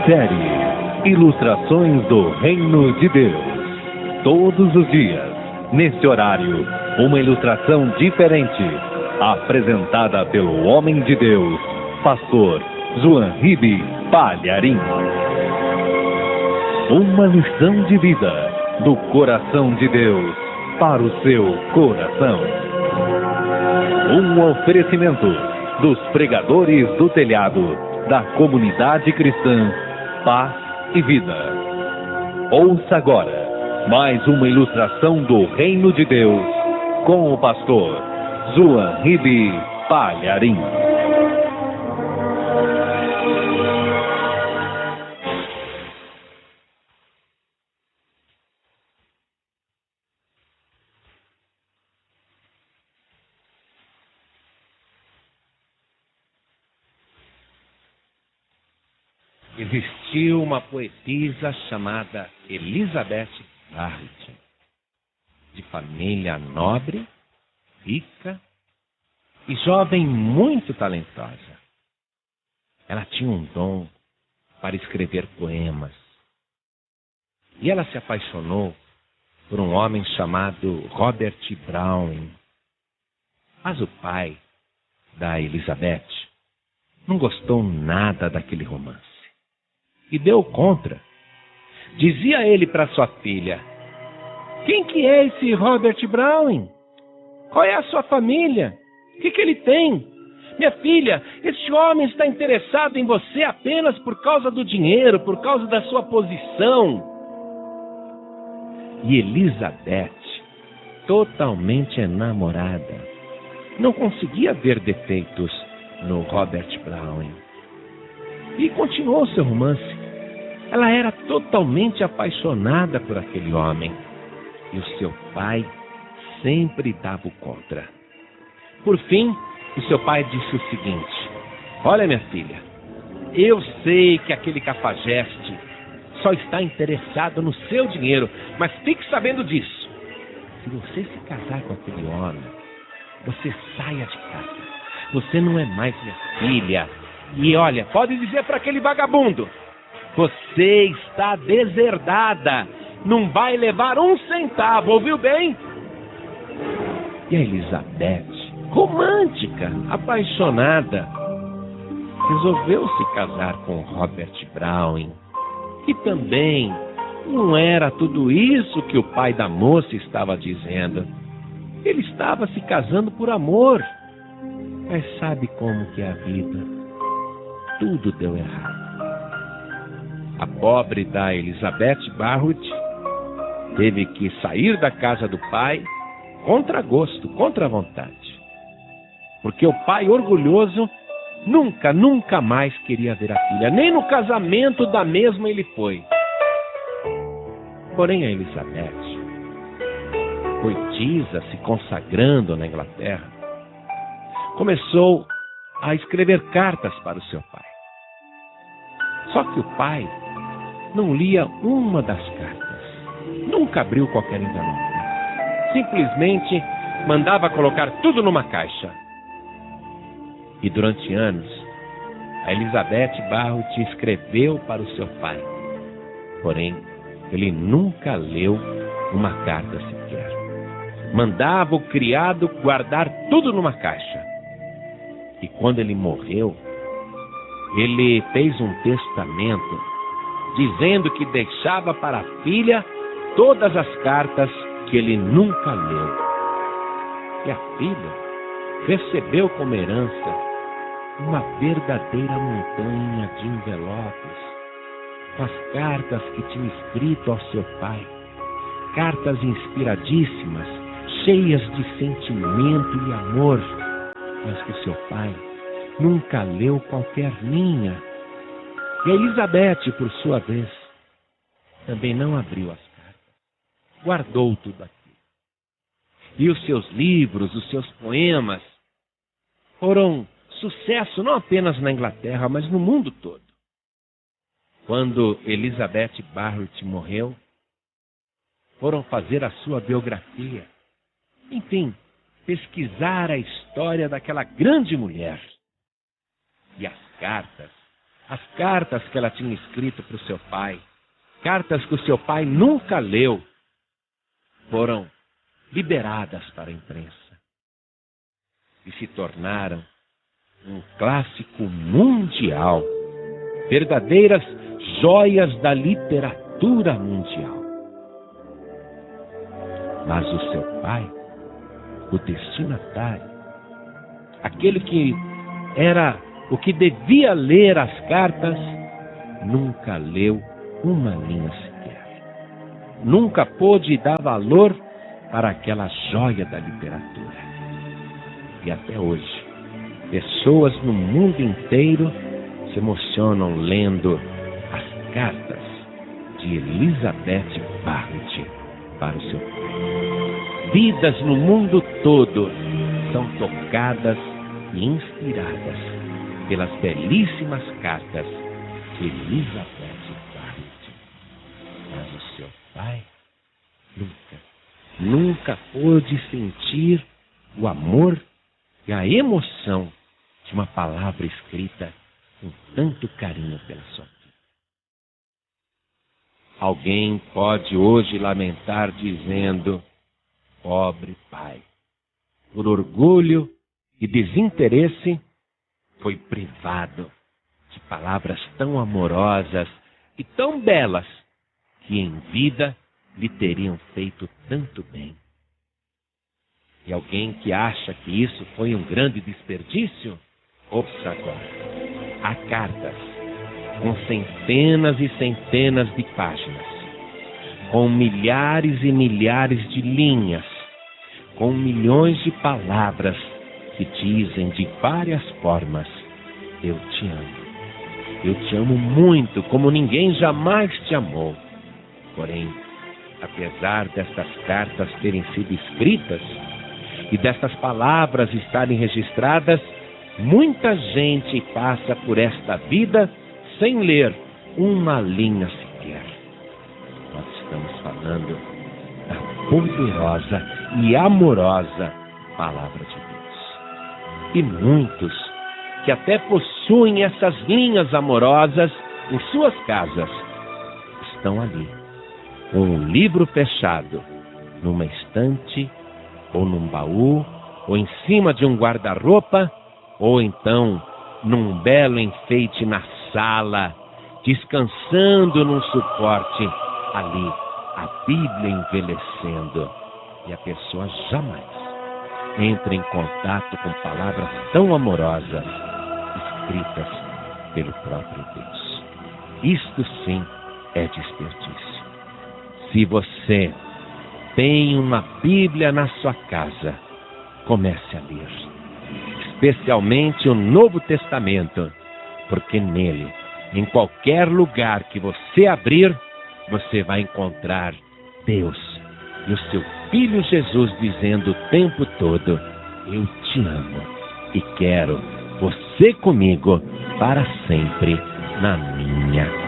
Série Ilustrações do Reino de Deus. Todos os dias, neste horário, uma ilustração diferente, apresentada pelo homem de Deus, Pastor João Palharim. Uma lição de vida do coração de Deus para o seu coração. Um oferecimento dos pregadores do telhado da comunidade cristã Paz e Vida. Ouça agora mais uma ilustração do Reino de Deus com o pastor João Palharim. Existiu uma poetisa chamada Elizabeth Barrett, de família nobre, rica e jovem muito talentosa. Ela tinha um dom para escrever poemas. E ela se apaixonou por um homem chamado Robert Browning. Mas o pai da Elizabeth não gostou nada daquele romance e deu contra. Dizia ele para sua filha: quem que é esse Robert Browning? Qual é a sua família? O que ele tem? Minha filha, este homem está interessado em você apenas por causa do dinheiro, por causa da sua posição. E Elizabeth, totalmente enamorada, não conseguia ver defeitos no Robert Browning. E continuou seu romance. Ela era totalmente apaixonada por aquele homem. E o seu pai sempre dava o contra. Por fim, o seu pai disse o seguinte: olha, minha filha, eu sei que aquele cafajeste só está interessado no seu dinheiro, mas fique sabendo disso. Se você se casar com aquele homem, você saia de casa. Você não é mais minha filha. E olha, pode dizer para aquele vagabundo: você está deserdada, não vai levar um centavo, ouviu bem? E a Elizabeth, romântica, apaixonada, resolveu se casar com Robert Browning, que também não era tudo isso que o pai da moça estava dizendo. Ele estava se casando por amor. Mas sabe como que é a vida? Tudo deu errado. A pobre da Elizabeth Barrett teve que sair da casa do pai contra gosto, contra vontade. Porque o pai orgulhoso nunca mais queria ver a filha. Nem no casamento da mesma ele foi. Porém a Elizabeth, poetisa se consagrando na Inglaterra, começou a escrever cartas para o seu pai. Só que o pai não lia uma das cartas. Nunca abriu qualquer envelope. Simplesmente mandava colocar tudo numa caixa. E durante anos, a Elizabeth Barrett escreveu para o seu pai. Porém, ele nunca leu uma carta sequer. Mandava o criado guardar tudo numa caixa. E quando ele morreu, ele fez um testamento dizendo que deixava para a filha todas as cartas que ele nunca leu. E a filha recebeu como herança uma verdadeira montanha de envelopes com as cartas que tinha escrito ao seu pai. Cartas inspiradíssimas, cheias de sentimento e amor, mas que seu pai nunca leu qualquer linha. E a Elizabeth, por sua vez, também não abriu as cartas. Guardou tudo aquilo. E os seus livros, os seus poemas, foram sucesso não apenas na Inglaterra, mas no mundo todo. Quando Elizabeth Barrett morreu, foram fazer a sua biografia. Enfim, pesquisar a história daquela grande mulher. E as cartas as cartas que ela tinha escrito para o seu pai, cartas que o seu pai nunca leu, foram liberadas para a imprensa e se tornaram um clássico mundial, verdadeiras joias da literatura mundial. Mas o seu pai, o destinatário, aquele que era o que devia ler as cartas, nunca leu uma linha sequer. Nunca pôde dar valor para aquela joia da literatura. E até hoje, pessoas no mundo inteiro se emocionam lendo as cartas de Elizabeth Barrett para o seu pai. Vidas no mundo todo são tocadas e inspiradas pelas belíssimas cartas de Elizabeth Barrett. Mas o seu pai nunca pôde sentir o amor e a emoção de uma palavra escrita com tanto carinho pela sua vida. Alguém pode hoje lamentar dizendo: pobre pai, por orgulho e desinteresse, foi privado de palavras tão amorosas e tão belas que em vida lhe teriam feito tanto bem. E alguém que acha que isso foi um grande desperdício, ouça agora. Há cartas com centenas e centenas de páginas, com milhares e milhares de linhas, com milhões de palavras que dizem de várias formas: eu te amo. Eu te amo muito, como ninguém jamais te amou. Porém, apesar destas cartas terem sido escritas e destas palavras estarem registradas, muita gente passa por esta vida sem ler uma linha sequer. Nós estamos falando da poderosa e amorosa Palavra de Deus. E muitos que até possuem essas linhas amorosas em suas casas estão ali, com um livro fechado, numa estante, ou num baú, ou em cima de um guarda-roupa, ou então num belo enfeite na sala, descansando num suporte ali, a Bíblia envelhecendo. E a pessoa jamais entra em contato com palavras tão amorosas escritas pelo próprio Deus. Isto sim é desperdício. Se você tem uma Bíblia na sua casa, comece a ler, especialmente o Novo Testamento, porque nele, em qualquer lugar que você abrir, você vai encontrar Deus e o seu Filho Jesus dizendo o tempo todo: eu te amo e quero você comigo para sempre na minha